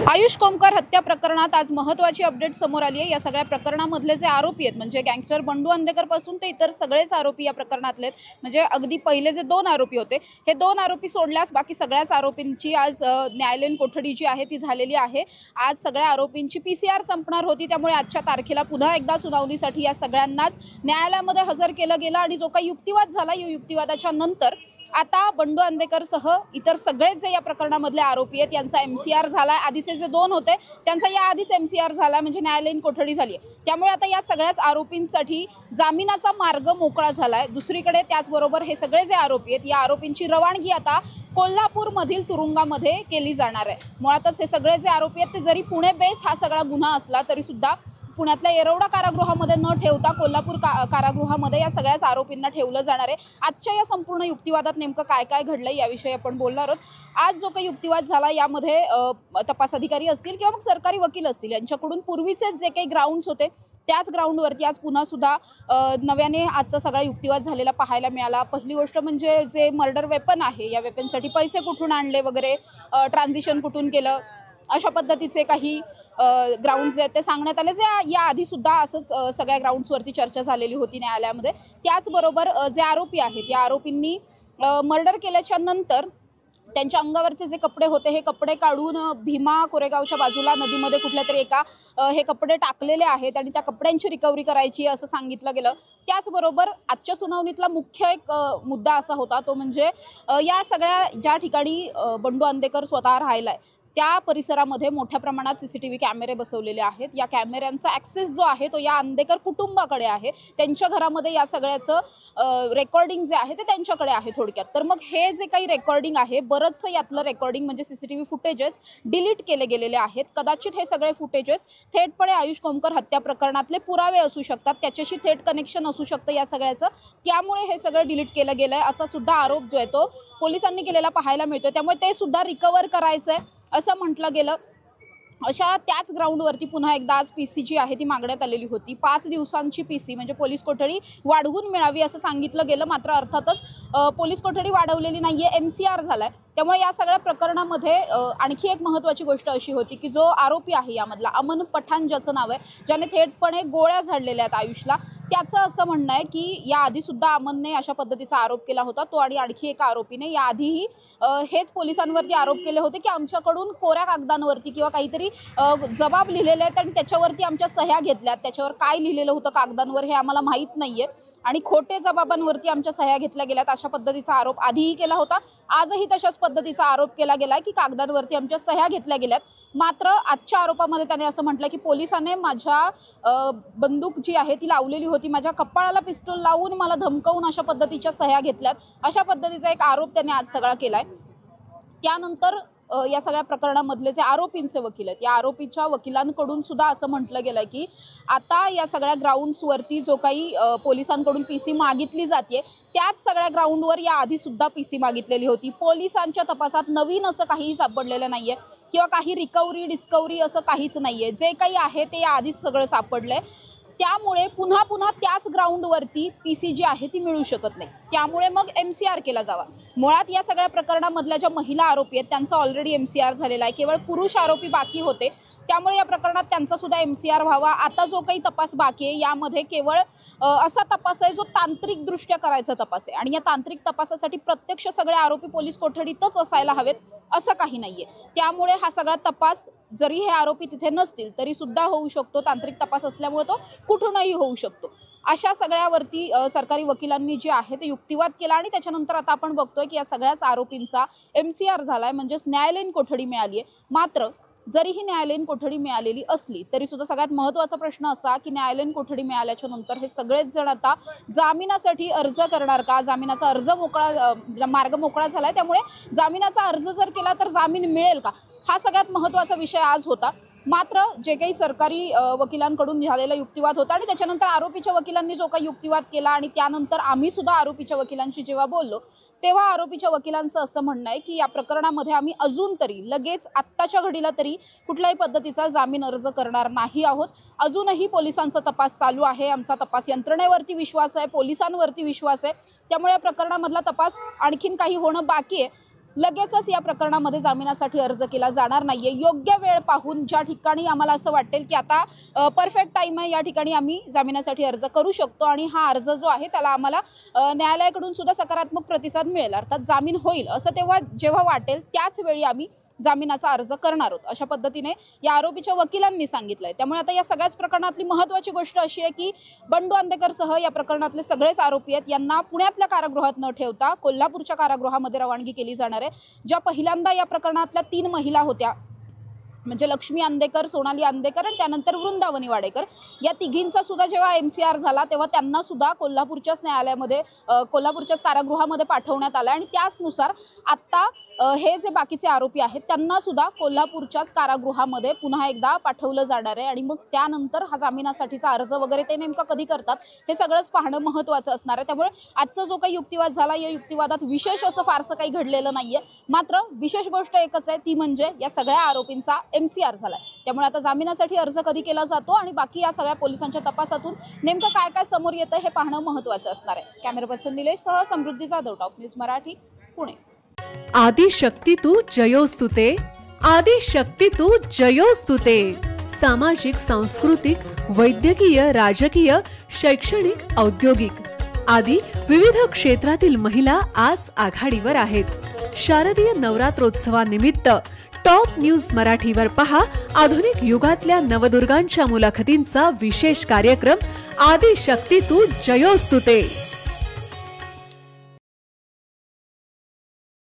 आयुष कोमकर हत्या प्रकरणात आज महत्त्वाची अपडेट समोर आली आहे। या सगळ्या प्रकरणामधले जे आरोपी आहेत म्हणजे गँगस्टर बंडू अंदेकर पासून ते इतर सगळेच आरोपी या प्रकरणातले आहेत। म्हणजे अगदी पहिले जे 2 आरोपी होते हे 2 आरोपी सोडल्यास बाकी सगळ्याच आरोपींची आज न्यायालयीन कोठडी जी आहे ती झालेली आहे। आज सगळ्या आरोपींची PCR संपणार होती, त्यामुळे आजच्या तारखेला पुन्हा एकदा सुनावणीसाठी या सगळ्यांनाच न्यायालयामध्ये हजर केलं गेलं आणि जो काही युक्तिवाद झाला या युक्तिवादाच्या नंतर आता बंडू अंदेकर सह इतर सगळेच जे या प्रकरणामधले आरोपी आहेत यांचा MCR झालाय। आधीचे जे 2 होते त्यांचा या आधीच MCR झाला, म्हणजे न्यायालयीन कोठडी झाली आहे। त्यामुळे आता या सगळ्याच आरोपींसाठी जामिनाचा मार्ग मोकळा झालाय। दुसरीकडे त्याचबरोबर हे सगळे जे आरोपी आहेत या आरोपींची रवानगी आता कोल्हापूर मधील तुरुंगामध्ये केली जाणार आहे। मुळातच हे सगळे जे आरोपी आहेत ते जरी पुणे बेस हा सगळा गुन्हा असला तरी सुद्धा पुण्यातल्या येरवडा कारागृहामध्ये न ठेवता कोल्हापूर कारागृहामध्ये या सगळ्याच आरोपींना ठेवलं जाणार आहे। आजच्या या संपूर्ण युक्तिवादात नेमकं काय काय घडलंय याविषयी आपण बोलणार आहोत। आज जो काही युक्तिवाद झाला यामध्ये तपास अधिकारी असतील किंवा मग सरकारी वकील असतील यांच्याकडून पूर्वीचे जे काही ग्राउंड्स होते त्याच ग्राउंडवरती आज पुन्हा सुद्धा नव्याने आजचा सगळा युक्तिवाद झालेला पाहायला मिळाला। पहिली गोष्ट म्हणजे जे मर्डर वेपन आहे या वेपनसाठी पैसे कुठून आणले वगैरे, ट्रान्झिशन कुठून केलं, अशा पद्धतीचे काही ग्राउंड्स आहेत ते सांगण्यात आले। जे या आधी सुद्धा असंच सगळ्या ग्राउंड्सवरती चर्चा झालेली होती न्यायालयामध्ये। त्याचबरोबर जे आरोपी आहेत या आरोपींनी मर्डर केल्याच्या नंतर त्यांच्या अंगावरचे जे कपडे होते हे कपडे काढून भीमा कोरेगावच्या बाजूला नदीमध्ये कुठल्या तरी एका हे कपडे टाकलेले आहेत आणि त्या कपड्यांची रिकव्हरी करायची असं सांगितलं गेलं। त्याचबरोबर आजच्या सुनावणीतला मुख्य एक मुद्दा असा होता तो म्हणजे या सगळ्या ज्या ठिकाणी बंडू अंदेकर स्वतः राहिलाय त्या परिसरामध्ये मोठ्या प्रमाणात CCTV कॅमेरे बसवलेले आहेत। या कॅमेऱ्यांचा ॲक्सेस जो आहे तो या अंदेकर कुटुंबाकडे आहे। त्यांच्या घरामध्ये या सगळ्याचं रेकॉर्डिंग जे आहे ते त्यांच्याकडे आहे थोडक्यात। तर मग हे जे काही रेकॉर्डिंग आहे बरंचसं यातलं रेकॉर्डिंग म्हणजे CCTV फुटेजेस डिलीट केले गेलेले आहेत। कदाचित हे सगळे फुटेजेस थेटपणे आयुष कोमकर हत्या प्रकरणातले पुरावे असू शकतात, त्याच्याशी थेट कनेक्शन असू शकतं या सगळ्याचं, त्यामुळे हे सगळं डिलीट केलं गेलंय असा सुद्धा आरोप जो आहे तो पोलिसांनी केलेला पाहायला मिळतो। त्यामुळे ते सुद्धा रिकव्हर करायचंय असं म्हटलं गेलं। अशा त्याच ग्राउंडवरती पुन्हा एकदा आज PC जी आहे ती मागण्यात आलेली होती। 5 दिवसांची PC म्हणजे पोलीस कोठडी वाढवून मिळावी असं सांगितलं गेलं, मात्र अर्थातच पोलीस कोठडी वाढवलेली नाहीये, MCR झालाय। त्यामुळे या सगळ्या प्रकरणामध्ये आणखी एक महत्त्वाची गोष्ट अशी होती की जो आरोपी आहे यामधला अमन पठाण ज्याचं नाव आहे, ज्याने थेटपणे गोळ्या झाडलेल्या आहेत आयुषला, त्याचं असं म्हणणं आहे की याआधी सुद्धा अमनने अशा पद्धतीचा आरोप केला होता। तो आणि आणखी एका आरोपीने याआधीही हेच पोलिसांवरती आरोप केले होते की आमच्याकडून कोऱ्या कागदांवरती किंवा काहीतरी जबाब लिहिलेले आहेत आणि त्याच्यावरती आमच्या सह्या घेतल्यात, त्याच्यावर काय लिहिलेलं होतं कागदांवर हे आम्हाला माहीत नाहीये आणि खोटे जबाबांवरती आमच्या सह्या घेतल्या गेल्यात अशा पद्धतीचा आरोप आधीही केला होता। आजही तशाच पद्धतीचा आरोप केला गेला की कागदांवरती आमच्या सह्या घेतल्या गेल्यात। मात्र आजच्या आरोपामध्ये त्याने असं म्हटलं की पोलिसांनी माझ्या बंदूक जी आहे ती लावलेली होती, माझ्या कपाळाला पिस्तूल लावून मला धमकावून अशा पद्धतीच्या सह्या घेतल्यात, अशा पद्धतीचा एक आरोप त्याने आज सगळा केलाय। त्यानंतर या सगळ्या प्रकरणामधले जे आरोपींचे वकील आहेत या आरोपीच्या वकिलांकडून सुद्धा असं म्हटलं गेलंय की आता या सगळ्या ग्राउंड्सवरती जो काही पोलिसांकडून PC मागितली जाते त्याच सगळ्या ग्राउंडवर या आधी सुद्धा PC मागितलेली होती। पोलिसांच्या तपासात नवीन असं काहीही सापडलेलं नाहीये किंवा काही रिकव्हरी डिस्कव्हरी असं काहीच नाहीये, जे काही आहे ते या आधीच सगळं सापडलंय। त्यामुळे पुन्हा पुन्हा त्याच ग्राउंडवरती PC जी आहे ती मिळू शकत नाही, त्यामुळे मग MCR केला जावा। मुळात या सगळ्या प्रकरणामधल्या ज्या महिला आरोपी आहेत त्यांचा ऑलरेडी MCR झालेला आहे, केवळ पुरुष आरोपी बाकी होते, त्यामुळे या प्रकरणात त्यांचा सुद्धा MCR व्हावा। आता जो काही तपास बाकी आहे यामध्ये केवळ असा तपास आहे जो तांत्रिकदृष्ट्या करायचा तपास आहे आणि या तांत्रिक तपासासाठी प्रत्यक्ष सगळे आरोपी पोलीस कोठडीतच असायला हवेत असं काही नाहीये। त्यामुळे हा सगळा तपास जरी हे आरोपी तिथे नसतील तरी सुद्धा होऊ शकतो, तांत्रिक तपास असल्यामुळे तो कुठूनही होऊ शकतो। अशा सगळ्यावरती सरकारी वकिलांनी जे आहे ते युक्तिवाद केला आणि त्याच्यानंतर आता आपण बघतोय की या सगळ्याच आरोपींचा MCR झालाय, म्हणजेच न्यायालयीन कोठडी मिळाली आहे। मात्र जरीही न्यायालयीन कोठडी मिळालेली असली तरी सुद्धा सगळ्यात महत्त्वाचा प्रश्न असा की न्यायालयीन कोठडी मिळाल्याच्या नंतर हे सगळेच जण आता जामिनासाठी अर्ज करणार का? जामिनाचा अर्ज मार्ग मोकळा झालाय, त्यामुळे जामिनाचा अर्ज जर केला तर जामीन मिळेल का? हा सगळ्यात महत्त्वाचा विषय आज होता। मात्र जे काही सरकारी वकिलांकडून झालेला युक्तिवाद होता आणि त्याच्यानंतर आरोपीच्या वकिलांनी जो काही युक्तिवाद केला आणि त्यानंतर आम्ही सुद्धा आरोपीच्या वकिलांशी जेव्हा बोललो तेव्हा आरोपीच्या वकिलांचं असं म्हणणं आहे की या प्रकरणामध्ये आम्ही अजून तरी लगेच आत्ताच्या घडीला तरी कुठल्याही पद्धतीचा जामीन अर्ज करणार नाही आहोत। अजूनही पोलिसांचा तपास चालू आहे, आमचा तपास यंत्रणेवरती विश्वास आहे, पोलिसांवरती विश्वास आहे, त्यामुळे या प्रकरणामधला तपास आणखीन काही होणं बाकी आहे। लगेचच या प्रकरणामध्ये जामिनासाठी अर्ज केला जाणार नाहीये। योग्य वेळ पाहून ज्या ठिकाणी आम्हाला असं वाटेल की आता परफेक्ट टाइम आहे, या ठिकाणी आम्ही जामिनासाठी अर्ज करू शकतो आणि हा अर्ज जो आहे त्याला आम्हाला न्यायालयाकडून सुद्धा सकारात्मक प्रतिसाद मिळेल, अर्थात जामीन होईल असं जेव्हा वाटेल त्याच वेळी आम्ही जामिनाचा अर्ज करणार आहोत, अशा पद्धतीने या आरोपीच्या वकिलांनी सांगितलंय। त्यामुळे आता या सगळ्याच प्रकरणातली महत्त्वाची गोष्ट अशी आहे की बंडू अंदेकरसह या प्रकरणातले सगळेच आरोपी आहेत, यांना पुण्यातल्या कारागृहात न ठेवता कोल्हापूरच्या कारागृहामध्ये रवानगी केली जाणार आहे। ज्या पहिल्यांदा या प्रकरणातल्या 3 महिला होत्या, म्हणजे लक्ष्मी अंदेकर, सोनाली अंदेकर आणि त्यानंतर वृंदावनी वाडेकर, या तिघींचा सुद्धा जेव्हा MCR झाला तेव्हा त्यांना सुद्धा कोल्हापूरच्याच न्यायालयामध्ये कोल्हापूरच्याच कारागृहामध्ये पाठवण्यात आलं आणि त्याचनुसार आता हे जे बाकीचे आरोपी आहेत त्यांना सुद्धा कोल्हापूरच्याच कारागृहामध्ये पुन्हा एकदा पाठवलं जाणार आहे आणि मग त्यानंतर हा जामिनासाठीचा अर्ज वगैरे ते नेमका कधी करतात हे सगळंच पाहणं महत्त्वाचं असणार आहे। त्यामुळे आजचा जो काही युक्तिवाद झाला या युक्तिवादात विशेष असं फारसं काही घडलेलं नाहीये, मात्र विशेष गोष्ट एकच आहे ती म्हणजे या सगळ्या आरोपींचा MCR झालाय। त्यामुळे आता जामिनासाठी अर्ज कधी केला जातो आणि बाकी या सगळ्या पोलिसांच्या तपासातून नेमकं काय काय समोर येतं हे पाहणं महत्त्वाचं असणार आहे। कॅमेरा पर्सन निलेश सह समृद्धी जाधव, टॉप न्यूज मराठी, पुणे। आदिशक्ती तू जयोस्तुते, आदिशक्ती तू जयोस्तुते। सामाजिक, सांस्कृतिक, वैद्यकीय, राजकीय, शैक्षणिक, औद्योगिक आदी विविध क्षेत्रातील महिला आज आघाडीवर आहेत। शारदीय नवरात्रोत्सवानिमित्त टॉप न्यूज मराठीवर पहा आधुनिक युगातल्या नवदुर्गांच्या मुलाखतींचा विशेष कार्यक्रम आदिशक्ती तू जयोस्तुते।